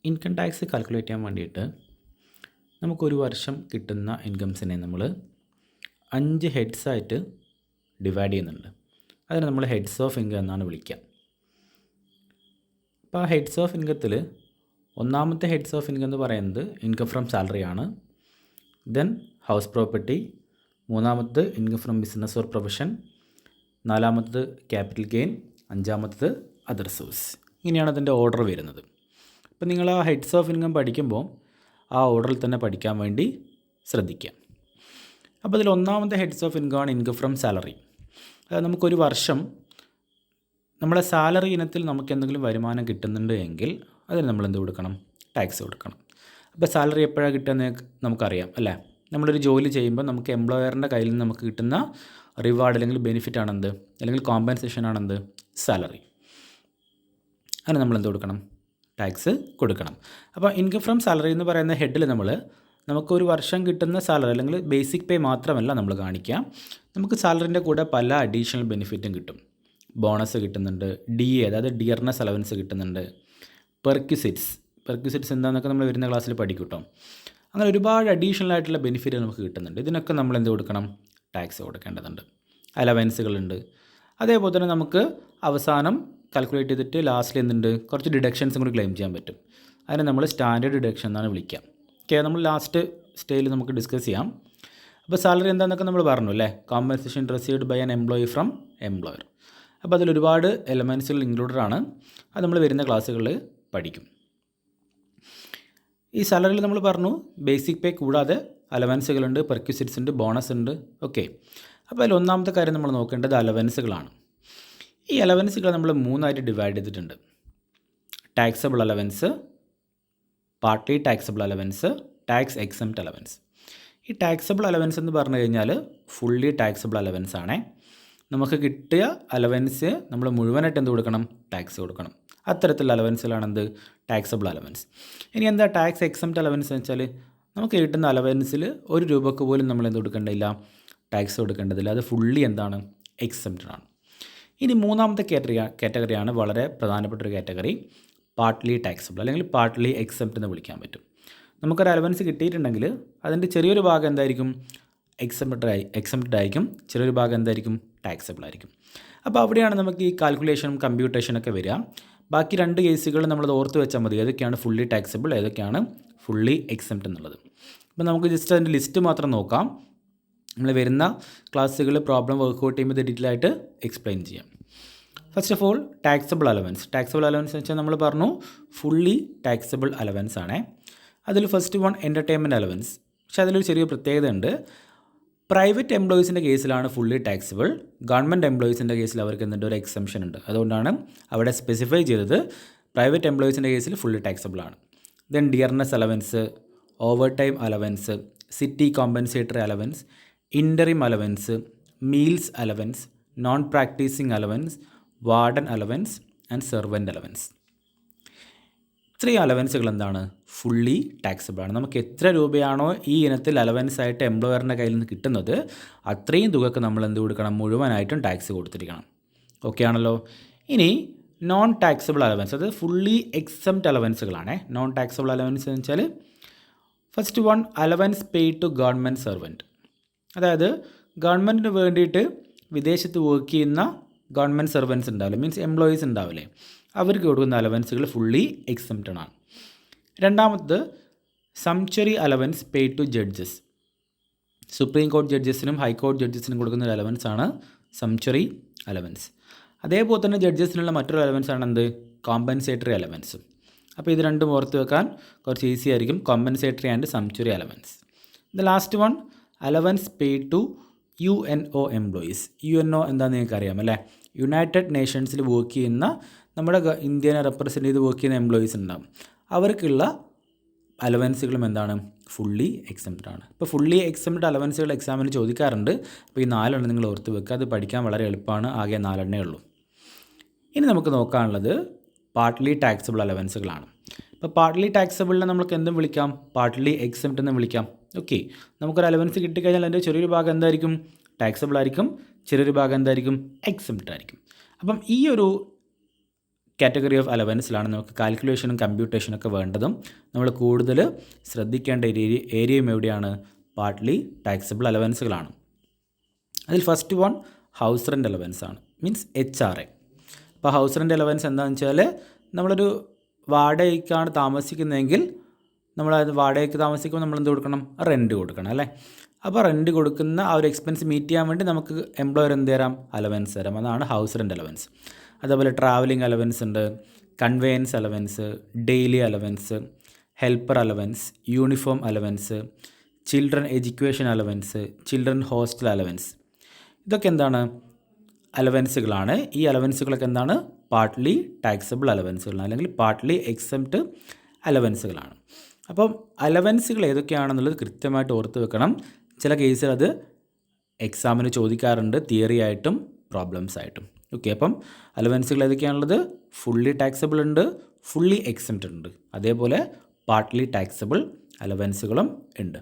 Income tax calculate ചെയ്യാൻ വേണ്ടിയിട്ട് നമുക്കൊരു വർഷം കിട്ടുന്ന ഇൻകംസിനെ നമ്മൾ 5 ഹെഡ്സായിട്ട് ഡിവൈഡ് ചെയ്യുന്നുണ്ട്. അതിനെ നമ്മൾ ഹെഡ്സ് ഓഫ് ഇൻകം എന്നാണ് വിളിക്കുക. അപ്പോൾ ആ ഹെഡ്സ് ഓഫ് ഇൻകത്തിൽ ഒന്നാമത്തെ ഹെഡ്സ് ഓഫ് ഇൻകം എന്ന് പറയുന്നത് ഇൻകം ഫ്രം സാലറി ആണ്. ദെൻ ഹൗസ് പ്രോപ്പർട്ടി, മൂന്നാമത്തത് income from business or profession, നാലാമത്തത് ക്യാപിറ്റൽ ഗെയിൻ, അഞ്ചാമത്തത് അതർ സോഴ്സ്. ഇങ്ങനെയാണ് അതിൻ്റെ ഓർഡർ വരുന്നത്. അപ്പോൾ നിങ്ങൾ ആ ഹെഡ്സ് ഓഫ് ഇൻകം പഠിക്കുമ്പോൾ ആ ഓർഡറിൽ തന്നെ പഠിക്കാൻ വേണ്ടി ശ്രദ്ധിക്കുക. അപ്പോൾ അതിൽ ഒന്നാമത്തെ ഹെഡ്സ് ഓഫ് ഇൻകം ആണ് ഇൻകം ഫ്രം സാലറി. അതായത് നമുക്കൊരു വർഷം നമ്മുടെ സാലറി ഇനത്തിൽ നമുക്ക് എന്തെങ്കിലും വരുമാനം കിട്ടുന്നുണ്ട് എങ്കിൽ അതിന് നമ്മൾ എന്ത് കൊടുക്കണം? ടാക്സ് കൊടുക്കണം. അപ്പോൾ സാലറി എപ്പോഴാണ് കിട്ടുകയെന്ന് നമുക്കറിയാം അല്ലേ? നമ്മളൊരു ജോലി ചെയ്യുമ്പോൾ നമുക്ക് എംപ്ലോയറിൻ്റെ കയ്യിൽ നിന്ന് നമുക്ക് കിട്ടുന്ന റിവാർഡ് അല്ലെങ്കിൽ ബെനിഫിറ്റ് ആണെന്ത്, അല്ലെങ്കിൽ കോമ്പൻസേഷൻ ആണെന്ത്? സാലറി. അതിന് നമ്മൾ എന്ത് കൊടുക്കണം? ടാക്സ് കൊടുക്കണം. അപ്പോൾ ഇൻകം ഫ്രം സാലറി എന്ന് പറയുന്ന ഹെഡിൽ നമുക്കൊരു വർഷം കിട്ടുന്ന സാലറി അല്ലെങ്കിൽ ബേസിക് പേ മാത്രമല്ല നമ്മൾ കാണിക്കുക. നമുക്ക് സാലറിൻ്റെ കൂടെ പല അഡീഷണൽ ബെനിഫിറ്റും കിട്ടും. ബോണസ് കിട്ടുന്നുണ്ട്, DA അതായത് ഡിയർനെസ് അലവൻസ് കിട്ടുന്നുണ്ട്, പെർക്വിസിറ്റ്സ് എന്താണെന്നൊക്കെ നമ്മൾ വരുന്ന ക്ലാസ്സിൽ പഠിക്കും കേട്ടോ. അങ്ങനെ ഒരുപാട് അഡീഷണൽ ആയിട്ടുള്ള ബെനിഫിറ്റ് നമുക്ക് കിട്ടുന്നുണ്ട്. ഇതിനൊക്കെ നമ്മൾ എന്ത് കൊടുക്കണം? ടാക്സ് കൊടുക്കേണ്ടതുണ്ട്. അലവൻസുകളുണ്ട്. അതേപോലെ തന്നെ നമുക്ക് അവസാനം കാൽക്കുലേറ്റ് ചെയ്തിട്ട് ലാസ്റ്റിൽ എന്തുണ്ട്? കുറച്ച് ഡിഡക്ഷൻസും കൂടി ക്ലെയിം ചെയ്യാൻ പറ്റും. അതിനെ നമ്മൾ സ്റ്റാൻഡേർഡ് ഡിഡക്ഷൻ എന്നാണ് വിളിക്കുക. ഓക്കെ, നമ്മൾ ലാസ്റ്റ് സ്റ്റേജിൽ നമുക്ക് ഡിസ്കസ് ചെയ്യാം. അപ്പോൾ സാലറി എന്താണെന്നൊക്കെ നമ്മൾ പറഞ്ഞു അല്ലേ? Compensation received by an employee from employer. അപ്പോൾ അതിലൊരുപാട് എലമെൻസുകൾ ഇൻക്ലൂഡഡ് ആണ്. അത് നമ്മൾ വരുന്ന ക്ലാസ്സുകളിൽ പഠിക്കും. ഈ സാലറിയിൽ നമ്മൾ പറഞ്ഞു ബേസിക് പേ കൂടാതെ അലവൻസുകളുണ്ട്, പെർക്വിസിറ്റ്സ് ഉണ്ട്, ബോണസ് ഉണ്ട്. ഓക്കെ, അപ്പോൾ അതിൽ ഒന്നാമത്തെ കാര്യം നമ്മൾ നോക്കേണ്ടത് അലവൻസുകളാണ്. ഈ അലവൻസുകൾ നമ്മൾ 3ആയിട്ട് ഡിവൈഡ് ചെയ്തിട്ടുണ്ട്. Taxable allowance, partly taxable allowance, tax exempt allowance. ഈ ടാക്സബിൾ അലവൻസ് എന്ന് പറഞ്ഞു കഴിഞ്ഞാൽ ഫുള്ളി ടാക്സബിൾ അലവൻസ് ആണേ. നമുക്ക് കിട്ടിയ അലവൻസ് നമ്മൾ മുഴുവനായിട്ട് എന്ത് കൊടുക്കണം? ടാക്സ് കൊടുക്കണം. അത്തരത്തിലുള്ള അലവൻസുകളാണ് എന്ത്? Taxable allowance. ഇനി എന്താ ടാക്സ് എക്സംപ്റ്റ് അലവൻസ് എന്ന് വെച്ചാൽ നമുക്ക് കിട്ടുന്ന അലവൻസിൽ ₹1 പോലും നമ്മൾ എന്ത് കൊടുക്കേണ്ടതില്ല? ടാക്സ് കൊടുക്കേണ്ടതില്ല. അത് ഫുള്ളി എന്താണ്? എക്സംപ്റ്റഡ് ആണ്. ഇനി മൂന്നാമത്തെ കാറ്റഗറിയാണ് വളരെ പ്രധാനപ്പെട്ട ഒരു കാറ്റഗറി, പാർട്ട്ലി ടാക്സബിൾ അല്ലെങ്കിൽ പാർട്ട്ലി എക്സംപ്റ്റ് എന്ന് വിളിക്കാൻ പറ്റും. നമുക്കൊരു അലവൻസ് കിട്ടിയിട്ടുണ്ടെങ്കിൽ അതിൻ്റെ ചെറിയൊരു ഭാഗം എന്തായിരിക്കും? എക്സംപ്റ്റഡ് ആയിരിക്കും. ചെറിയൊരു ഭാഗം എന്തായിരിക്കും? ടാക്സബിൾ ആയിരിക്കും. അപ്പോൾ അവിടെയാണ് നമുക്ക് ഈ കാൽക്കുലേഷനും കമ്പ്യൂട്ടേഷനൊക്കെ വരിക. ബാക്കി 2 കേസുകൾ നമ്മളത് ഓർത്ത് വെച്ചാൽ മതി, ഏതൊക്കെയാണ് ഫുള്ളി ടാക്സബിൾ, ഏതൊക്കെയാണ് ഫുള്ളി എക്സംപ്റ്റ് എന്നുള്ളത്. അപ്പോൾ നമുക്ക് ജസ്റ്റ് അതിൻ്റെ ലിസ്റ്റ് മാത്രം നോക്കാം. നമ്മൾ വരുന്ന ക്ലാസ്സുകൾ പ്രോബ്ലം വർക്ക്ഔട്ട് ചെയ്യുമ്പോൾ ഡീറ്റെയിൽ ആയിട്ട് എക്സ്പ്ലെയിൻ ചെയ്യാം. First of all taxable allowance എന്ന് വെച്ചാൽ നമ്മൾ പറഞ്ഞു ഫുള്ളി ടാക്സബിൾ അലവൻസ് ആണേ. അതിൽ ഫസ്റ്റ് വൺ എൻ്റർടൈൻമെൻറ്റ് അലവൻസ്. പക്ഷേ അതിലൊരു ചെറിയ പ്രത്യേകത ഉണ്ട്. പ്രൈവറ്റ് എംപ്ലോയീസിൻ്റെ കേസിലാണ് ഫുള്ളി ടാക്സബിൾ. ഗവൺമെൻറ് എംപ്ലോയീസിൻ്റെ കേസിൽ അവർക്ക് എന്തുണ്ട്? ഒരു എക്സംഷൻ ഉണ്ട്. അതുകൊണ്ടാണ് അവിടെ സ്പെസിഫൈ ചെയ്തത് പ്രൈവറ്റ് എംപ്ലോയീസിൻ്റെ കേസിൽ ഫുള്ളി ടാക്സബിൾ ആണ്. Then dearness allowance, overtime allowance, city compensatory allowance, interim allowance, meals allowance, non practising allowance, warden allowance and servant allowance. ഇത്രയും അലവൻസുകൾ എന്താണ്? ഫുള്ളി ടാക്സബിൾ ആണ്. നമുക്ക് എത്ര രൂപയാണോ ഈ ഇനത്തിൽ അലവൻസ് ആയിട്ട് എംപ്ലോയറിൻ്റെ കയ്യിൽ നിന്ന് കിട്ടുന്നത് അത്രയും തുകക്ക് നമ്മൾ എന്ത് കൊടുക്കണം? മുഴുവനായിട്ടും ടാക്സ് കൊടുത്തിരിക്കണം. ഓക്കെ ആണല്ലോ. ഇനി നോൺ ടാക്സബിൾ അലവൻസ്, അത് ഫുള്ളി എക്സംപ്റ്റ് അലവൻസുകളാണ്. നോൺ ടാക്സബിൾ അലവൻസ് എന്ന് വെച്ചാൽ first one allowance paid to government servant. അതായത് ഗവൺമെൻറ്റിന് വേണ്ടിയിട്ട് വിദേശത്ത് വർക്ക് ചെയ്യുന്ന ഗവൺമെൻറ് സെർവൻസ് ഉണ്ടാവില്ലേ, മീൻസ് എംപ്ലോയീസ് ഉണ്ടാവില്ലേ, അവർക്ക് കൊടുക്കുന്ന അലവൻസുകൾ ഫുള്ളി എക്സംപ്റ്റഡ് ആണ്. രണ്ടാമത് sumptuary allowance paid to judges. Supreme കോടതി ജഡ്ജസിനും ഹൈക്കോടതി ജഡ്ജസിനും കൊടുക്കുന്ന ഒരു അലവൻസ് ആണ് സംച്വറി അലവൻസ്. അതേപോലെ തന്നെ ജഡ്ജസിനുള്ള മറ്റൊരു അലവൻസ് ആണ് എന്ത്? Compensatory allowance. അപ്പോൾ ഇത് രണ്ടും ഓർത്ത് വെക്കാൻ കുറച്ച് ഈസി ആയിരിക്കും, compensatory and sumptuary allowance. The last one allowance paid to UNO employees. UNO എന്താണെന്ന് നിങ്ങൾക്ക് അറിയാം അല്ലേ? യുണൈറ്റഡ് നേഷൻസിൽ വർക്ക് ചെയ്യുന്ന നമ്മുടെ ഇന്ത്യനെ റെപ്രസെൻ്റ് ചെയ്ത് വർക്ക് ചെയ്യുന്ന എംപ്ലോയീസ് ഉണ്ടാകും. അവർക്കുള്ള അലവൻസുകളും എന്താണ്? ഫുള്ളി എക്സംപ്റ്റഡ് ആണ്. ഇപ്പോൾ ഫുള്ളി എക്സംപ്റ്റഡ് അലവൻസുകൾ എക്സാമിന് ചോദിക്കാറുണ്ട്. അപ്പോൾ ഈ 4 നിങ്ങൾ ഓർത്ത് വെക്കുക. അത് പഠിക്കാൻ വളരെ എളുപ്പമാണ്. ആകെ 4 ഉള്ളൂ. ഇനി നമുക്ക് നോക്കാനുള്ളത് പാർട്ട്ലി ടാക്സബിൾ അലവൻസുകളാണ്. ഇപ്പോൾ പാർട്ട്ലി ടാക്സബിളിനെ നമുക്ക് എന്തും വിളിക്കാം? പാർട്ട്ലി എക്സംപ്റ്റ് എന്ന് വിളിക്കാം. ഓക്കെ, നമുക്കൊരു അലവൻസ് കിട്ടിക്കഴിഞ്ഞാൽ അതിൻ്റെ ചെറിയൊരു ഭാഗം എന്തായിരിക്കും? ടാക്സബിൾ ആയിരിക്കും. ചെറിയൊരു ഭാഗം എന്തായിരിക്കും? എക്സംപ്റ്റ് ആയിരിക്കും. അപ്പം ഈ ഒരു കാറ്റഗറി ഓഫ് അലവൻസിലാണ് നമുക്ക് കാൽക്കുലേഷനും കമ്പ്യൂട്ടേഷനും ഒക്കെ വേണ്ടതും. നമ്മൾ കൂടുതൽ ശ്രദ്ധിക്കേണ്ട ഏരിയയും എവിടെയാണ്? പാർട്ട്ലി ടാക്സബിൾ അലവൻസുകളാണ്. അതിൽ first one house rent allowance ആണ്, മീൻസ് HRA. അപ്പോൾ ഹൗസ് റെൻ്റ് അലവൻസ് എന്താണെന്ന് വെച്ചാൽ നമ്മളൊരു വാടകയ്ക്കാണ് താമസിക്കുന്നതെങ്കിൽ നമ്മൾ വാടകയ്ക്ക് താമസിക്കുമ്പോൾ നമ്മൾ എന്ത് കൊടുക്കണം? റെൻറ്റ് കൊടുക്കണം അല്ലേ. അപ്പോൾ റെൻറ്റ് കൊടുക്കുന്ന ആ ഒരു എക്സ്പെൻസ് മീറ്റ് ചെയ്യാൻ വേണ്ടി നമുക്ക് എംപ്ലോയർ എന്ത് തരാം? അലവൻസ് തരാം. അതാണ് ഹൗസ് റെൻ്റ് അലവൻസ്. അതേപോലെ ട്രാവലിംഗ് അലവൻസ് ഉണ്ട്, conveyance allowance, daily allowance, helper allowance, uniform allowance, children education allowance, children hostel allowance. ഇതൊക്കെ എന്താണ്? അലവൻസുകളാണ്. ഈ അലവൻസുകളൊക്കെ എന്താണ്? പാർട്ട്ലി ടാക്സബിൾ അലവൻസുകളാണ്, അല്ലെങ്കിൽ പാർട്ട്ലി എക്സംപ്റ്റ് അലവൻസുകളാണ്. അപ്പം അലവൻസുകൾ ഏതൊക്കെയാണെന്നുള്ളത് കൃത്യമായിട്ട് ഓർത്ത് വെക്കണം. ചില കേസിൽ അത് എക്സാമിന് ചോദിക്കാറുണ്ട്, തിയറി ആയിട്ടും പ്രോബ്ലംസ് ആയിട്ടും. ഓക്കെ, അപ്പം അലവൻസുകൾ ഏതൊക്കെയാണുള്ളത്? ഫുള്ളി ടാക്സബിൾ ഉണ്ട്, ഫുള്ളി എക്സംപ്റ്റ് ഉണ്ട്, അതേപോലെ പാർട്ട്ലി ടാക്സബിൾ അലവൻസുകളും ഉണ്ട്.